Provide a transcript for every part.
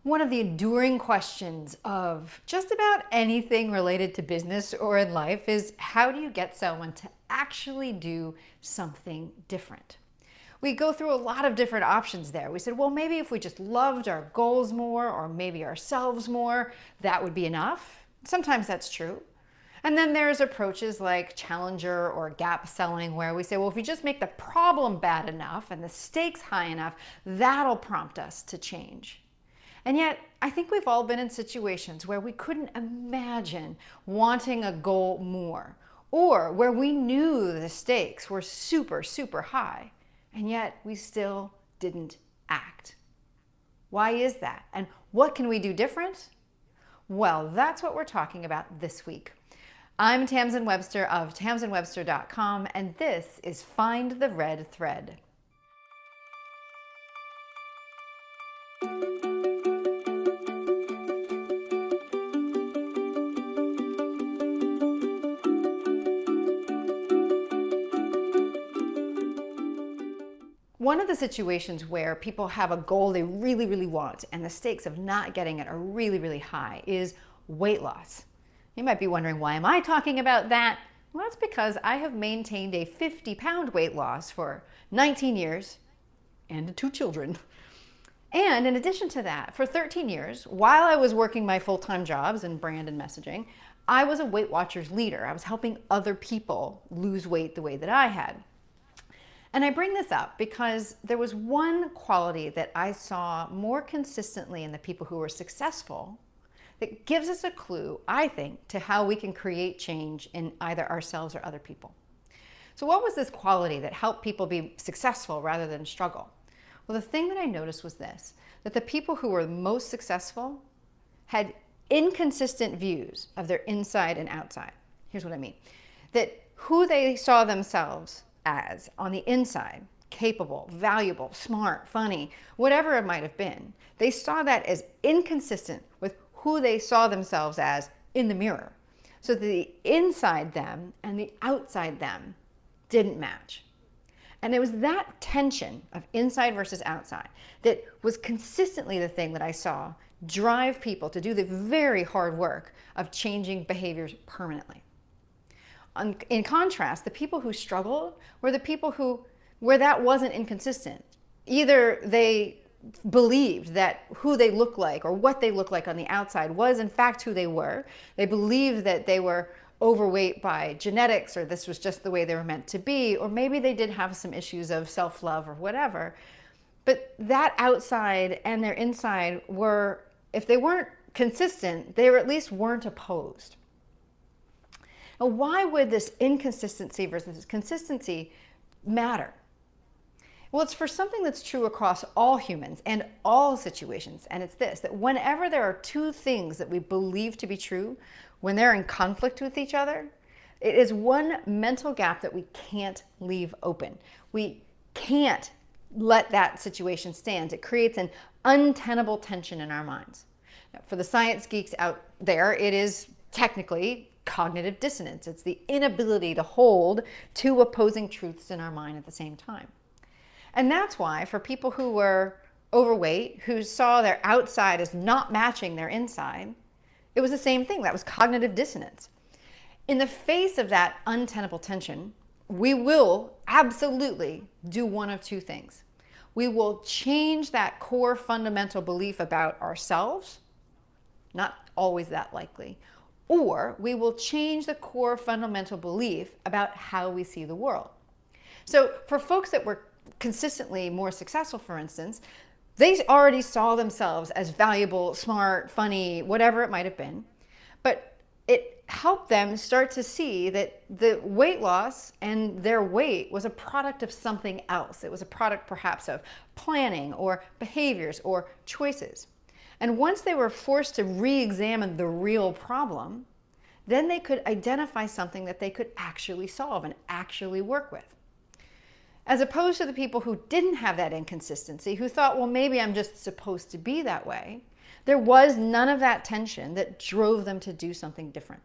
One of the enduring questions of just about anything related to business or in life is, how do you get someone to actually do something different? We go through a lot of different options there. We said, well, maybe if we just loved our goals more, or maybe ourselves more, that would be enough. Sometimes that's true. And then there's approaches like challenger or gap selling, where we say, well, if we just make the problem bad enough and the stakes high enough, that'll prompt us to change. And yet, I think we've all been in situations where we couldn't imagine wanting a goal more, or where we knew the stakes were super, super high, and yet we still didn't act. Why is that? And what can we do different? Well, that's what we're talking about this week. I'm Tamsin Webster of tamsinwebster.com, and this is Find the Red Thread. One of the situations where people have a goal they really, really want and the stakes of not getting it are really, really high is weight loss. You might be wondering, why am I talking about that? Well, that's because I have maintained a 50-pound weight loss for 19 years and 2 children. And in addition to that, for 13 years, while I was working my full-time jobs in brand and messaging, I was a Weight Watchers leader. I was helping other people lose weight the way that I had. And I bring this up because there was one quality that I saw more consistently in the people who were successful that gives us a clue, I think, to how we can create change in either ourselves or other people. So what was this quality that helped people be successful rather than struggle? Well, the thing that I noticed was this, that the people who were most successful had inconsistent views of their inside and outside. Here's what I mean. That who they saw themselves as on the inside, capable, valuable, smart, funny, whatever it might have been, they saw that as inconsistent with who they saw themselves as in the mirror. So the inside them and the outside them didn't match. And it was that tension of inside versus outside that was consistently the thing that I saw drive people to do the very hard work of changing behaviors permanently. In contrast, the people who struggled were the people where that wasn't inconsistent. Either they believed that who they look like or what they look like on the outside was in fact who they were. They believed that they were overweight by genetics, or this was just the way they were meant to be, or maybe they did have some issues of self-love or whatever. But that outside and their inside were, if they weren't consistent, they were at least weren't opposed. Now, why would this inconsistency versus consistency matter? Well, it's for something that's true across all humans and all situations, and it's this, that whenever there are two things that we believe to be true, when they're in conflict with each other, it is one mental gap that we can't leave open. We can't let that situation stand. It creates an untenable tension in our minds. Now, for the science geeks out there, it is technically cognitive dissonance. It's the inability to hold two opposing truths in our mind at the same time. And that's why for people who were overweight, who saw their outside as not matching their inside, it was the same thing. That was cognitive dissonance. In the face of that untenable tension, we will absolutely do one of two things. We will change that core fundamental belief about ourselves, not always that likely, or we will change the core fundamental belief about how we see the world. So for folks that were consistently more successful, for instance, they already saw themselves as valuable, smart, funny, whatever it might have been, but it helped them start to see that the weight loss and their weight was a product of something else. It was a product perhaps of planning or behaviors or choices. And once they were forced to re-examine the real problem, then they could identify something that they could actually solve and actually work with. As opposed to the people who didn't have that inconsistency, who thought, well, maybe I'm just supposed to be that way. There was none of that tension that drove them to do something different.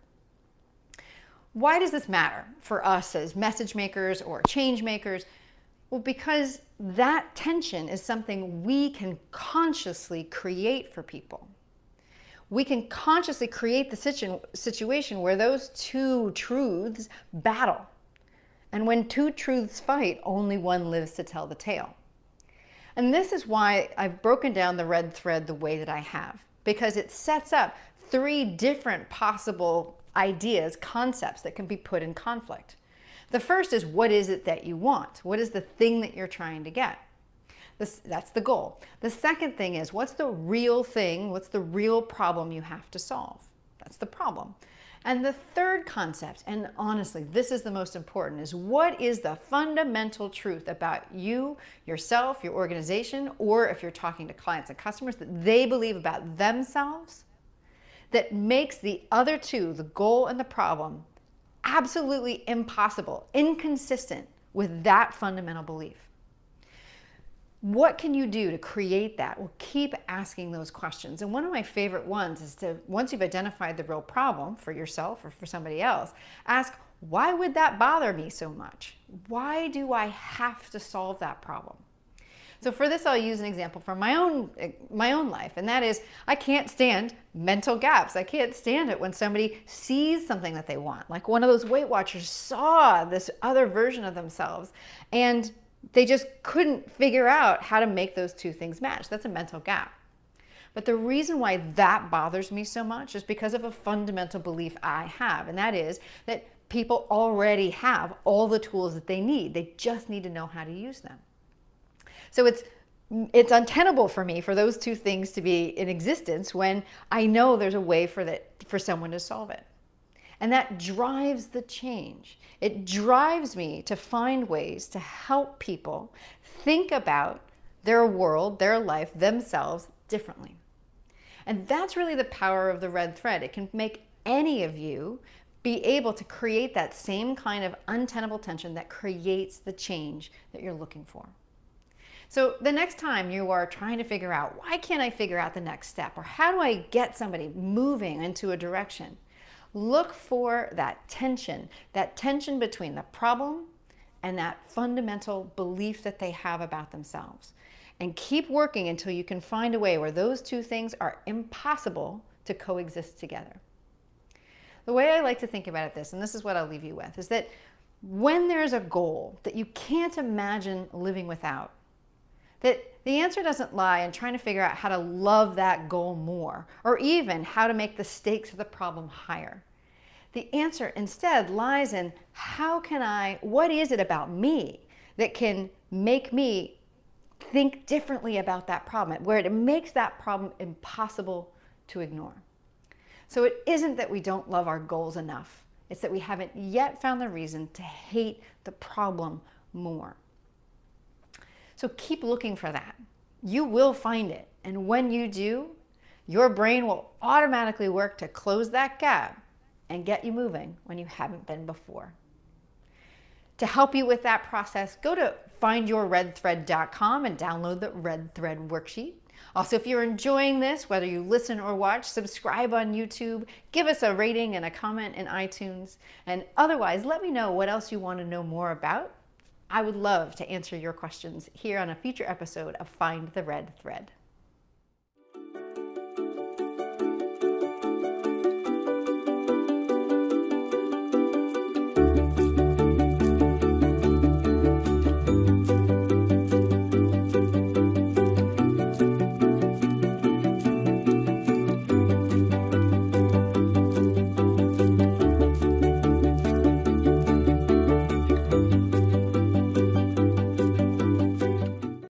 Why does this matter for us as message makers or change makers? Well, because that tension is something we can consciously create for people. We can consciously create the situation where those two truths battle. And when two truths fight, only one lives to tell the tale. And this is why I've broken down the red thread the way that I have, because it sets up three different possible ideas, concepts that can be put in conflict. The first is, what is it that you want? What is the thing that you're trying to get? That's the goal. The second thing is, what's the real thing? What's the real problem you have to solve? That's the problem. And the third concept, and honestly, this is the most important, is what is the fundamental truth about you, yourself, your organization, or if you're talking to clients and customers, that they believe about themselves that makes the other two, the goal and the problem, absolutely impossible, inconsistent with that fundamental belief. What can you do to create that? Well, keep asking those questions. And one of my favorite ones is to, once you've identified the real problem for yourself or for somebody else, ask, why would that bother me so much? Why do I have to solve that problem? So for this, I'll use an example from my own life, and that is, I can't stand mental gaps. I can't stand it when somebody sees something that they want. Like one of those Weight Watchers saw this other version of themselves, and they just couldn't figure out how to make those two things match. That's a mental gap. But the reason why that bothers me so much is because of a fundamental belief I have, and that is that people already have all the tools that they need. They just need to know how to use them. So it's untenable for me for those two things to be in existence when I know there's a way for someone to solve it. And that drives the change. It drives me to find ways to help people think about their world, their life, themselves differently. And that's really the power of the red thread. It can make any of you be able to create that same kind of untenable tension that creates the change that you're looking for. So the next time you are trying to figure out, why can't I figure out the next step? Or how do I get somebody moving into a direction? Look for that tension between the problem and that fundamental belief that they have about themselves. And keep working until you can find a way where those two things are impossible to coexist together. The way I like to think about this, and this is what I'll leave you with, is that when there's a goal that you can't imagine living without, that the answer doesn't lie in trying to figure out how to love that goal more, or even how to make the stakes of the problem higher. The answer instead lies in what is it about me that can make me think differently about that problem, where it makes that problem impossible to ignore. So it isn't that we don't love our goals enough. It's that we haven't yet found the reason to hate the problem more. So keep looking for that. You will find it. And when you do, your brain will automatically work to close that gap and get you moving when you haven't been before. To help you with that process, go to findyourredthread.com and download the Red Thread worksheet. Also, if you're enjoying this, whether you listen or watch, subscribe on YouTube, give us a rating and a comment in iTunes, and otherwise let me know what else you want to know more about. I would love to answer your questions here on a future episode of Find the Red Thread.